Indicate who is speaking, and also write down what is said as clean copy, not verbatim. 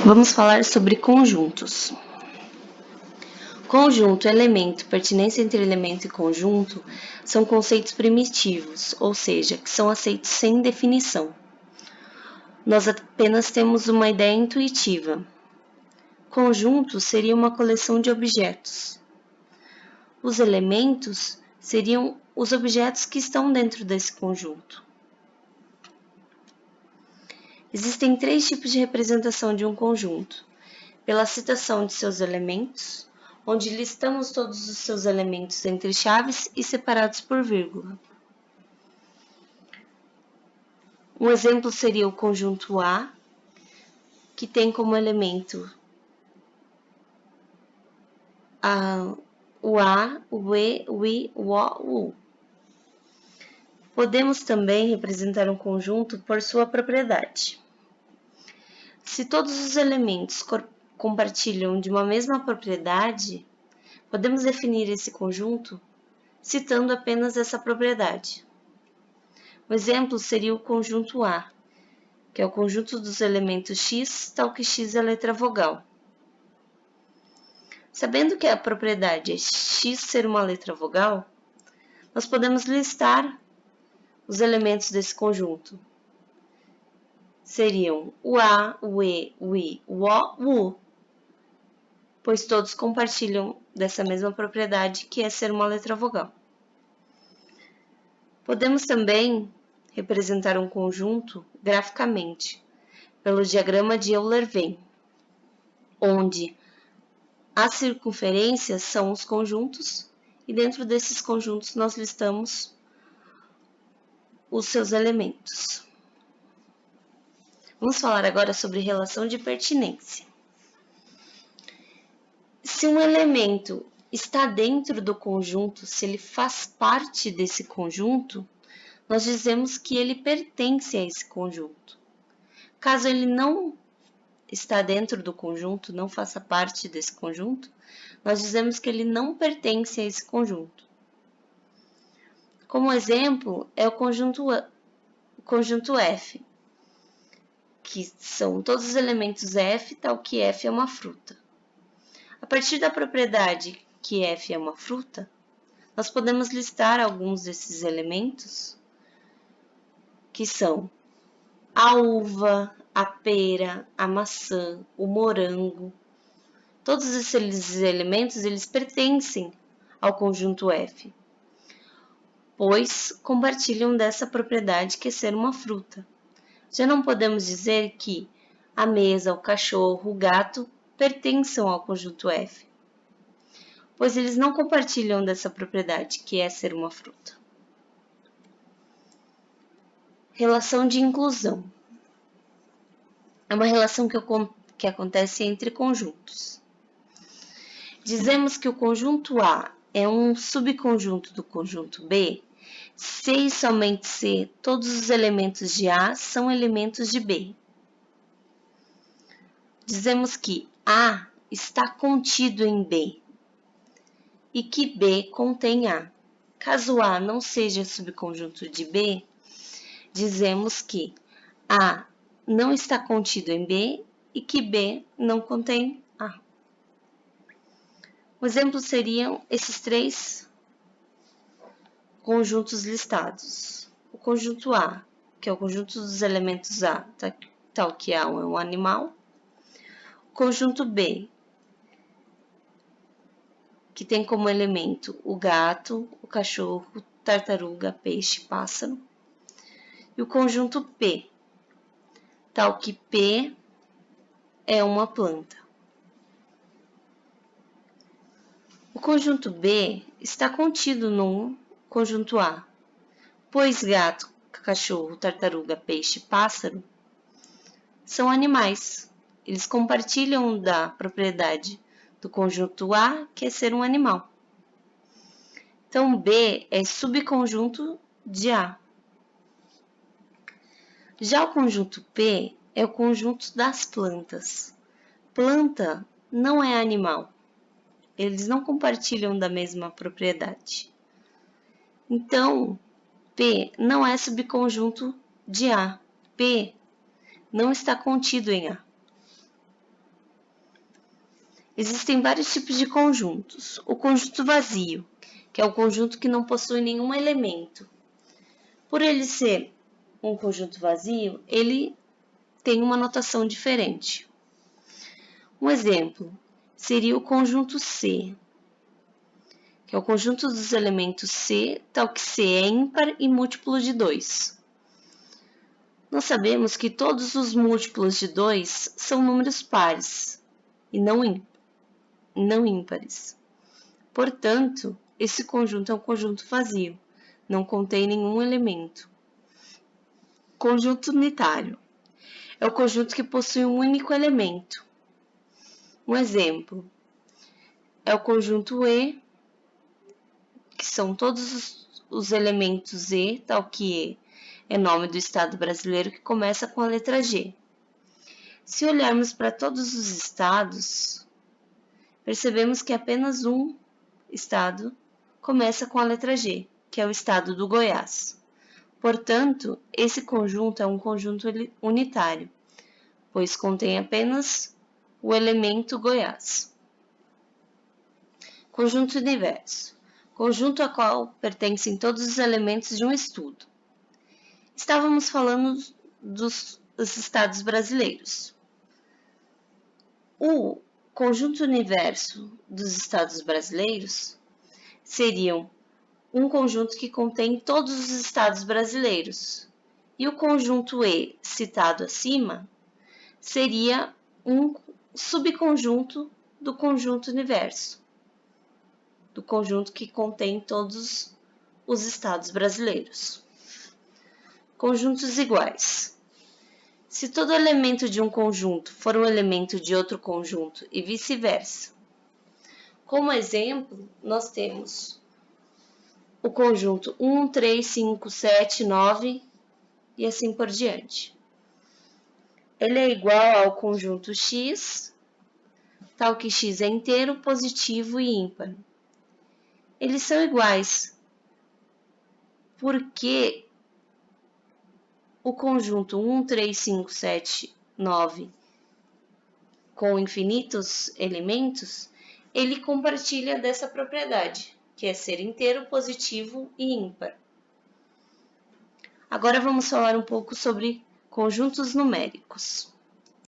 Speaker 1: Vamos falar sobre conjuntos. Conjunto, elemento, pertinência entre elemento e conjunto são conceitos primitivos, ou seja, que são aceitos sem definição. Nós apenas temos uma ideia intuitiva. Conjunto seria uma coleção de objetos. Os elementos seriam os objetos que estão dentro desse conjunto. Existem 3 tipos de representação de um conjunto: pela citação de seus elementos, onde listamos todos os seus elementos entre chaves e separados por vírgula. Um exemplo seria o conjunto A, que tem como elemento o A, o E, o I, o O, o U. Podemos também representar um conjunto por sua propriedade. Se todos os elementos compartilham de uma mesma propriedade, podemos definir esse conjunto citando apenas essa propriedade. Um exemplo seria o conjunto A, que é o conjunto dos elementos x, tal que x é a letra vogal. Sabendo que a propriedade é x ser uma letra vogal, nós podemos listar os elementos desse conjunto. Seriam o A, o E, o I, o O, o U, pois todos compartilham dessa mesma propriedade, que é ser uma letra vogal. Podemos também representar um conjunto graficamente, pelo diagrama de Euler-Venn, onde as circunferências são os conjuntos e dentro desses conjuntos nós listamos os seus elementos. Vamos falar agora sobre relação de pertinência. Se um elemento está dentro do conjunto, se ele faz parte desse conjunto, nós dizemos que ele pertence a esse conjunto. Caso ele não está dentro do conjunto, não faça parte desse conjunto, nós dizemos que ele não pertence a esse conjunto. Como exemplo, é o conjunto F, que são todos os elementos F, tal que F é uma fruta. A partir da propriedade que F é uma fruta, nós podemos listar alguns desses elementos, que são a uva, a pera, a maçã, o morango. Todos esses elementos, eles pertencem ao conjunto F, pois compartilham dessa propriedade que é ser uma fruta. Já não podemos dizer que a mesa, o cachorro, o gato pertençam ao conjunto F, pois eles não compartilham dessa propriedade, que é ser uma fruta. Relação de inclusão. É uma relação que acontece entre conjuntos. Dizemos que o conjunto A é um subconjunto do conjunto B, se e somente se todos os elementos de A são elementos de B. Dizemos que A está contido em B e que B contém A. Caso A não seja subconjunto de B, dizemos que A não está contido em B e que B não contém A. Um exemplo seriam esses 3 conjuntos listados. O conjunto A, que é o conjunto dos elementos A, tal que A é um animal. O conjunto B, que tem como elemento o gato, o cachorro, tartaruga, peixe, pássaro. E o conjunto P, tal que P é uma planta. O conjunto B está contido no conjunto A, pois gato, cachorro, tartaruga, peixe, pássaro são animais. Eles compartilham da propriedade do conjunto A, que é ser um animal. Então, B é subconjunto de A. Já o conjunto P é o conjunto das plantas. Planta não é animal. Eles não compartilham da mesma propriedade. Então, P não é subconjunto de A. P não está contido em A. Existem vários tipos de conjuntos. O conjunto vazio, que é o conjunto que não possui nenhum elemento. Por ele ser um conjunto vazio, ele tem uma notação diferente. Um exemplo seria o conjunto C, que é o conjunto dos elementos C, tal que C é ímpar e múltiplo de 2. Nós sabemos que todos os múltiplos de 2 são números pares e não ímpares. Portanto, esse conjunto é um conjunto vazio, não contém nenhum elemento. Conjunto unitário é o conjunto que possui um único elemento. Um exemplo é o conjunto E, que são todos os elementos E, tal que E é nome do estado brasileiro que começa com a letra G. Se olharmos para todos os estados, percebemos que apenas um estado começa com a letra G, que é o estado do Goiás. Portanto, esse conjunto é um conjunto unitário, pois contém apenas o elemento Goiás. Conjunto universo. Conjunto a qual pertencem todos os elementos de um estudo. Estávamos falando dos estados brasileiros. O conjunto universo dos estados brasileiros seriam um conjunto que contém todos os estados brasileiros. E o conjunto E, citado acima, seria um subconjunto do conjunto universo, do conjunto que contém todos os estados brasileiros. Conjuntos iguais. Se todo elemento de um conjunto for um elemento de outro conjunto e vice-versa. Como exemplo, nós temos o conjunto 1, 3, 5, 7, 9 e assim por diante. Ele é igual ao conjunto X, tal que X é inteiro, positivo e ímpar. Eles são iguais porque o conjunto 1, 3, 5, 7, 9 com infinitos elementos, ele compartilha dessa propriedade, que é ser inteiro, positivo e ímpar. Agora vamos falar um pouco sobre conjuntos numéricos.